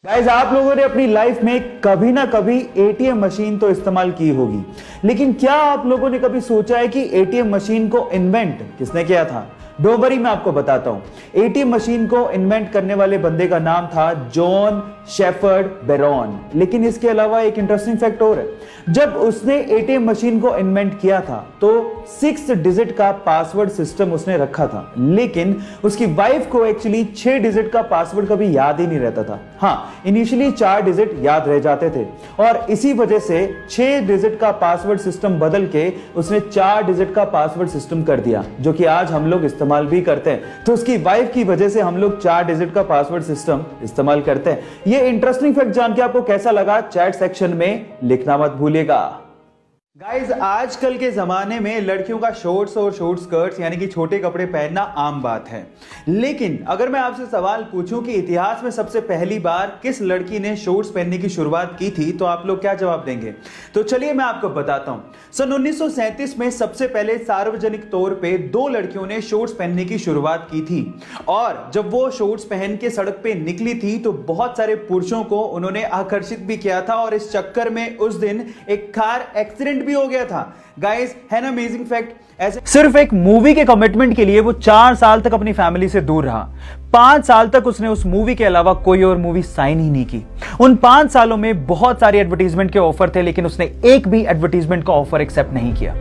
Guys, आप लोगों ने अपनी लाइफ में कभी ना कभी एटीएम मशीन तो इस्तेमाल की होगी, लेकिन क्या आप लोगों ने कभी सोचा है कि एटीएम मशीन को इन्वेंट किसने किया था? डोंट वरी, मैं आपको बताता हूं। एटीएम मशीन को इन्वेंट करने वाले बंदे का नाम था जॉन शेफर्ड बेरॉन। लेकिन इसके अलावा एक इंटरेस्टिंग फैक्ट और है। जब उसने एटीएम मशीन को इन्वेंट किया था तो 6 डिजिट का पासवर्ड सिस्टम उसने रखा था, लेकिन उसकी वाइफ को एक्चुअली 6 डिजिट का पासवर्ड कभी याद ही नहीं रहता था। हाँ, इनिशियली 4 डिजिट याद रह जाते थे और इसी वजह से 6 डिजिट का पासवर्ड सिस्टम बदल के उसने 4 डिजिट का पासवर्ड सिस्टम कर दिया, जो कि आज हम लोग इस्तेमाल भी करते हैं। तो उसकी वाइफ की वजह से हम लोग 4 डिजिट का पासवर्ड सिस्टम इस्तेमाल करते हैं। ये इंटरेस्टिंग फैक्ट जान के आपको कैसा लगा, चैट सेक्शन में लिखना मत भूलिएगा। गाइज, आजकल के जमाने में लड़कियों का शॉर्ट्स और शॉर्ट स्कर्ट्स यानी कि छोटे कपड़े पहनना आम बात है। लेकिन अगर मैं आपसे सवाल पूछूं कि इतिहास में सबसे पहली बार किस लड़की ने शॉर्ट्स पहनने की शुरुआत की थी, तो आप लोग क्या जवाब देंगे? तो चलिए मैं आपको बताता हूं। सन 1937 में सबसे पहले सार्वजनिक तौर पे 2 लड़कियों ने शॉर्ट्स पहनने की शुरुआत की थी और जब वो शॉर्ट्स पहन के सड़क पे निकली थी तो बहुत सारे पुरुषों को उन्होंने आकर्षित भी किया था और इस चक्कर में उस दिन एक कार एक्सीडेंट भी हो गया था। गाइस, है ना अमेजिंग फैक्ट? ऐसे सिर्फ एक मूवी के कमिटमेंट के लिए वो 4 साल तक अपनी फैमिली से दूर रहा। 5 साल तक उसने उस मूवी के अलावा कोई और मूवी साइन ही नहीं की। उन 5 सालों में बहुत सारी एडवर्टीजमेंट के ऑफर थे, लेकिन उसने एक भी एडवर्टीजमेंट का ऑफर एक्सेप्ट नहीं किया।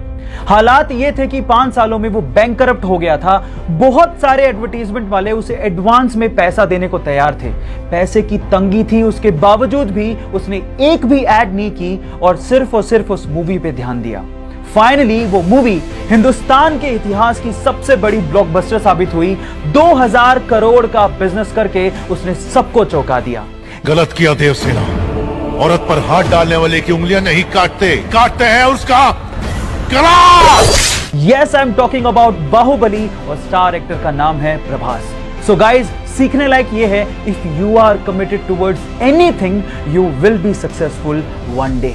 हालात ये थे कि 5 सालों में वो बैंकरप्ट हो गया था। बहुत सारे एडवर्टीजमेंट वाले उसे एडवांस में पैसा देने को तैयार थे। पैसे की तंगी थी, उसके बावजूद भी उसने एक भी एड नहीं की और सिर्फ उस मूवी पे ध्यान दिया। फाइनली वो मूवी हिंदुस्तान के इतिहास की सबसे बड़ी ब्लॉकबस्टर साबित हुई। 2000 करोड़ का बिजनेस करके उसने सबको चौंका दिया। गलत किया देवसेना, औरत पर हाथ डालने वाले की उंगलियां नहीं काटते हैं उसका गला। Yes, I am talking about Baahubali और स्टार एक्टर का नाम है प्रभास। सो गाइज, सीखने लायक ये है, if you are committed towards anything you will be successful one day.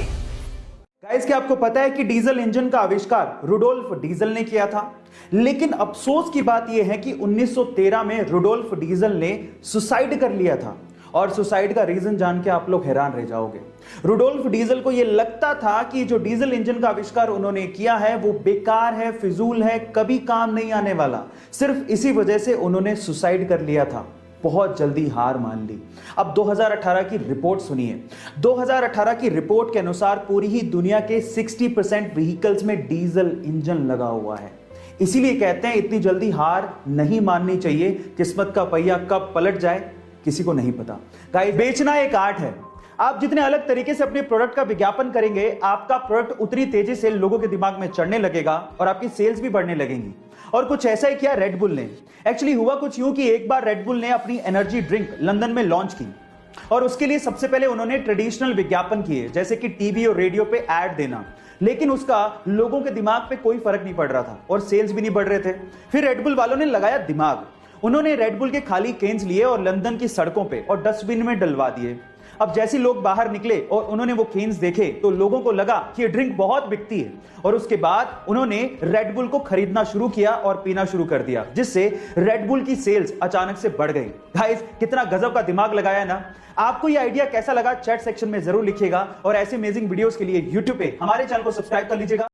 Guys, क्या आपको पता है कि डीजल इंजन का आविष्कार रुडोल्फ डीजल ने किया था? लेकिन अफसोस की बात यह है कि 1913 में रुडोल्फ डीजल ने सुसाइड कर लिया था और सुसाइड का रीजन जान के आप लोग हैरान रह जाओगे। रुडोल्फ डीजल को यह लगता था कि जो डीजल इंजन का आविष्कार उन्होंने किया है वो बेकार है, फिजूल है, कभी काम नहीं आने वाला। सिर्फ इसी वजह से उन्होंने सुसाइड कर लिया था, बहुत जल्दी हार मान ली। अब 2018 की रिपोर्ट सुनिए। 2018 की रिपोर्ट के अनुसार पूरी ही दुनिया के 60% व्हीकल्स में डीजल इंजन लगा हुआ है। इसीलिए कहते हैं इतनी जल्दी हार नहीं माननी चाहिए। किस्मत का पहिया कब पलट जाए किसी को नहीं पता। गाइस, बेचना एक आर्ट है। आप जितने अलग तरीके से अपने प्रोडक्ट का विज्ञापन करेंगे, आपका प्रोडक्ट उतनी तेजी से लोगों के दिमाग में चढ़ने लगेगा और आपकी सेल्स भी बढ़ने लगेंगी। और कुछ ऐसा ही किया रेड बुल ने। एक्चुअली हुआ कुछ यूं कि एक बार रेड बुल ने अपनी एनर्जी ड्रिंक लंदन में लॉन्च की और उसके लिए सबसे पहले उन्होंने ट्रेडिशनल विज्ञापन किए, जैसे कि टीवी और रेडियो पे ऐड देना, लेकिन उसका लोगों के दिमाग पे कोई फर्क नहीं पड़ रहा था और सेल्स भी नहीं बढ़ रहे थे। फिर रेड बुल वालों ने लगाया दिमाग। उन्होंने रेड बुल के खाली केन्स लिए और लंदन की सड़कों पे और डस्टबिन में डलवा दिए। अब जैसे लोग बाहर निकले और उन्होंने वो केन्स देखे तो लोगों को लगा कि ये ड्रिंक बहुत बिकती है और उसके बाद उन्होंने रेड बुल को खरीदना शुरू किया और पीना शुरू कर दिया, जिससे रेड बुल की सेल्स अचानक से बढ़ गई। गाइस, कितना गजब का दिमाग लगाया ना। आपको ये आइडिया कैसा लगा चैट सेक्शन में जरूर लिखिएगा और ऐसे अमेजिंग वीडियोस के लिए यूट्यूब पे हमारे चैनल को सब्सक्राइब कर लीजिएगा।